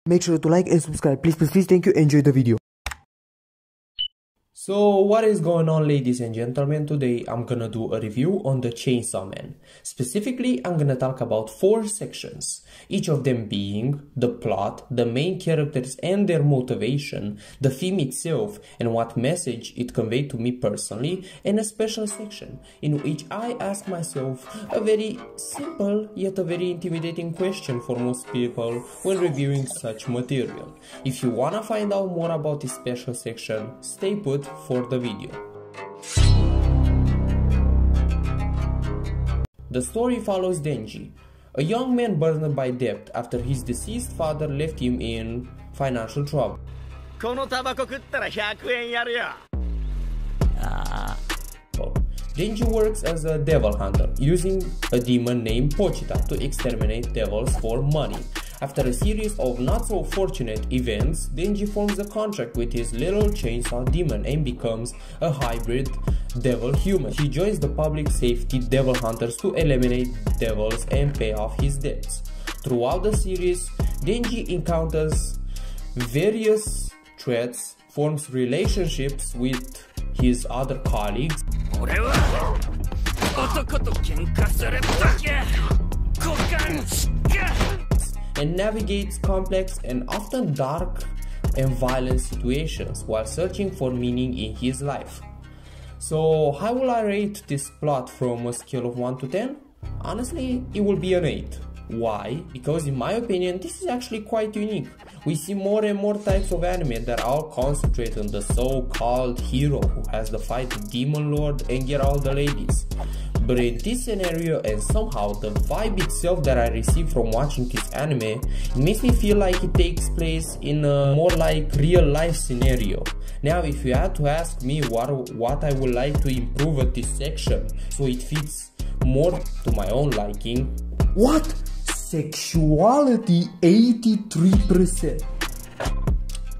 Make sure to like and subscribe. Please, please, please. Thank you. Enjoy the video. So what is going on, ladies and gentlemen? Today I'm gonna do a review on the Chainsaw Man. Specifically, I'm gonna talk about 4 sections, each of them being the plot, the main characters and their motivation, the theme itself and what message it conveyed to me personally, and a special section in which I ask myself a very simple yet a very intimidating question for most people when reviewing such material. If you wanna find out more about this special section, stay put for the video. The story follows Denji, a young man burdened by debt after his deceased father left him in financial trouble. Denji works as a devil hunter, using a demon named Pochita to exterminate devils for money. After a series of not so fortunate events, Denji forms a contract with his little chainsaw demon and becomes a hybrid devil-human. He joins the public safety devil hunters to eliminate devils and pay off his debts. Throughout the series, Denji encounters various threats, forms relationships with his other colleagues, and navigates complex and often dark and violent situations while searching for meaning in his life. So how will I rate this plot from a scale of 1 to 10? Honestly, it will be an 8. Why? Because in my opinion, this is actually quite unique. We see more and more types of anime that all concentrate on the so-called hero who has to fight the demon lord and get all the ladies. But in this scenario, and somehow the vibe itself that I receive from watching this anime, it makes me feel like it takes place in a more like real life scenario. Now if you had to ask me what I would like to improve at this section so it fits more to my own liking. What? Sexuality 83%.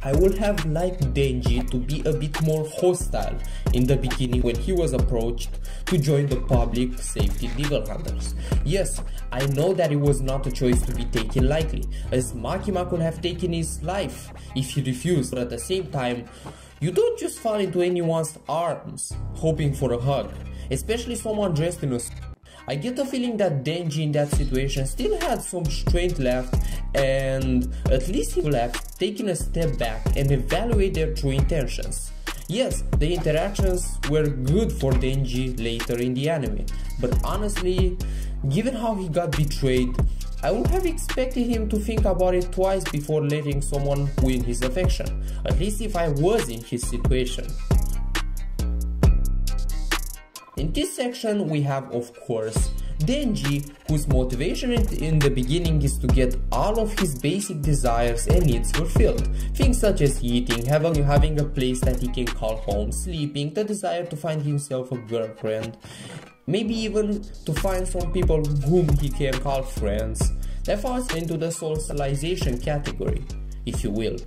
I would have liked Denji to be a bit more hostile in the beginning when he was approached to join the public safety devil hunters. Yes, I know that it was not a choice to be taken lightly, as Makima could have taken his life if he refused, but at the same time, you don't just fall into anyone's arms hoping for a hug, especially someone dressed in a suit. I get the feeling that Denji in that situation still had some strength left, and at least he would have taken a step back and evaluate their true intentions. Yes, the interactions were good for Denji later in the anime, but honestly, given how he got betrayed, I would have expected him to think about it twice before letting someone win his affection, at least if I was in his situation. In this section we have, of course, Denji, whose motivation in the beginning is to get all of his basic desires and needs fulfilled. Things such as eating, having a place that he can call home, sleeping, the desire to find himself a girlfriend, maybe even to find some people whom he can call friends. That falls into the socialization category, if you will.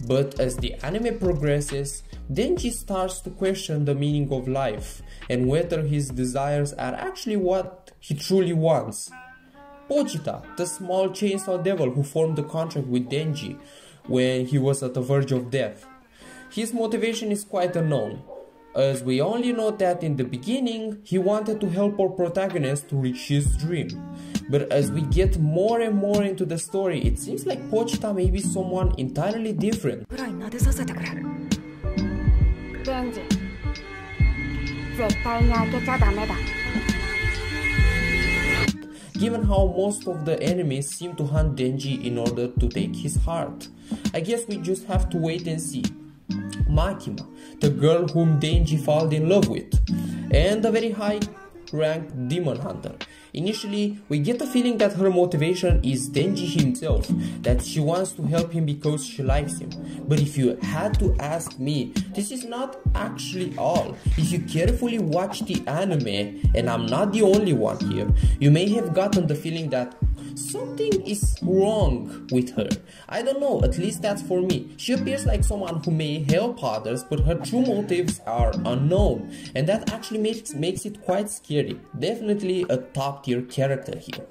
But as the anime progresses, Denji starts to question the meaning of life and whether his desires are actually what he truly wants. Pochita, the small chainsaw devil who formed a contract with Denji when he was at the verge of death. His motivation is quite unknown, as we only know that in the beginning he wanted to help our protagonist to reach his dream. But as we get more and more into the story, it seems like Pochita may be someone entirely different. Given how most of the enemies seem to hunt Denji in order to take his heart, I guess we just have to wait and see. Makima, the girl whom Denji fell in love with, and a very high-ranked demon hunter. Initially, we get the feeling that her motivation is Denji himself, that she wants to help him because she likes him. But if you had to ask me, this is not actually all. If you carefully watch the anime, and I'm not the only one here, you may have gotten the feeling that something is wrong with her. I don't know, at least that's for me. She appears like someone who may help others, but her true motives are unknown, and that actually makes it quite scary. Definitely a top tier character here.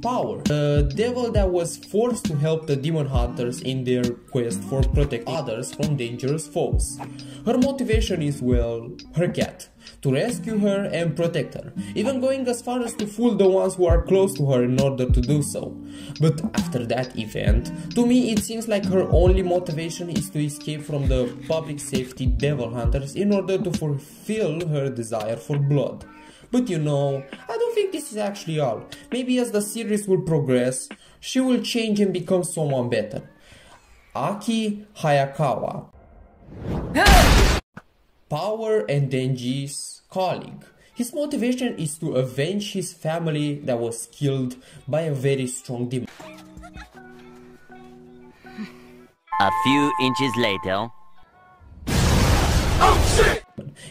Power, the devil that was forced to help the demon hunters in their quest for protecting others from dangerous foes. Her motivation is, well, her cat, to rescue her and protect her, even going as far as to fool the ones who are close to her in order to do so. But after that event, to me it seems like her only motivation is to escape from the public safety devil hunters in order to fulfill her desire for blood. But you know, I don't think this is actually all. Maybe as the series will progress, she will change and become someone better. Aki Hayakawa. Power and Denji's colleague. His motivation is to avenge his family that was killed by a very strong demon. A few inches later. Oh shit!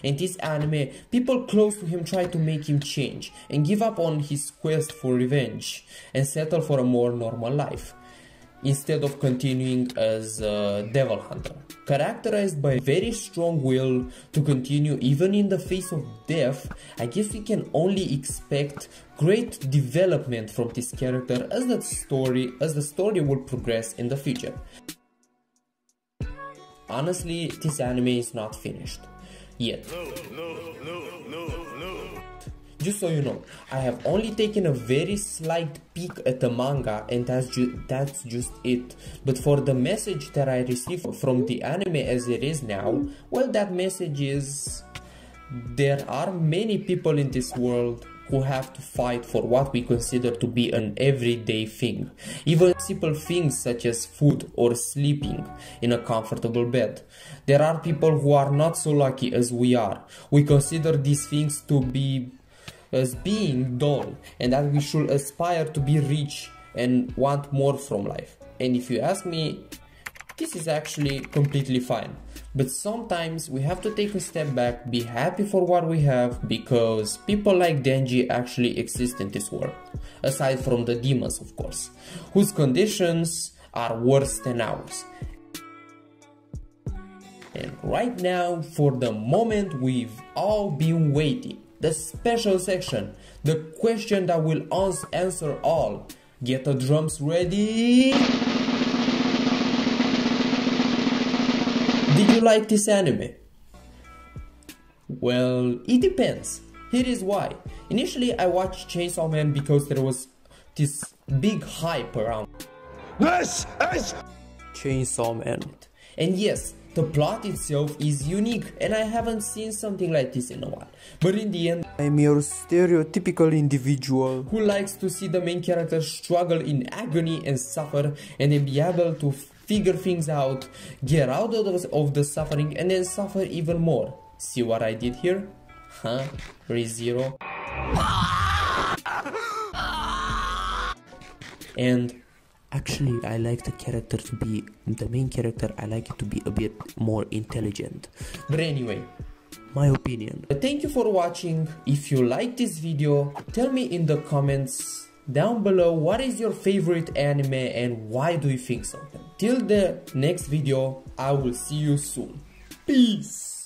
In this anime, people close to him try to make him change and give up on his quest for revenge and settle for a more normal life, instead of continuing as a devil hunter. Characterized by very strong will to continue even in the face of death, I guess we can only expect great development from this character as the story will progress in the future. Honestly, this anime is not finished yet. Just so you know, I have only taken a very slight peek at the manga and that's just it. But for the message that I received from the anime as it is now, well, that message is there are many people in this world who have to fight for what we consider to be an everyday thing. Even simple things such as food or sleeping in a comfortable bed. There are people who are not so lucky as we are. We consider these things to be as being dull and that we should aspire to be rich and want more from life. And if you ask me, this is actually completely fine. But sometimes we have to take a step back, be happy for what we have, because people like Denji actually exist in this world. Aside from the demons, of course, whose conditions are worse than ours. And right now, for the moment we've all been waiting, the special section, the question that will answer all. Get the drums ready! Did you like this anime? Well, it depends. Here is why. Initially I watched Chainsaw Man because there was this big hype around this is Chainsaw Man. And yes, the plot itself is unique and I haven't seen something like this in a while. But in the end, I'm your stereotypical individual who likes to see the main character struggle in agony and suffer and then be able to figure things out, get out of the suffering and then suffer even more. See what I did here? Huh? ReZero. And actually, I like the character to be, the main character, I like it to be a bit more intelligent. But anyway, my opinion. Thank you for watching. If you like this video, tell me in the comments down below what is your favorite anime and why do you think so. Till the next video, I will see you soon. Peace!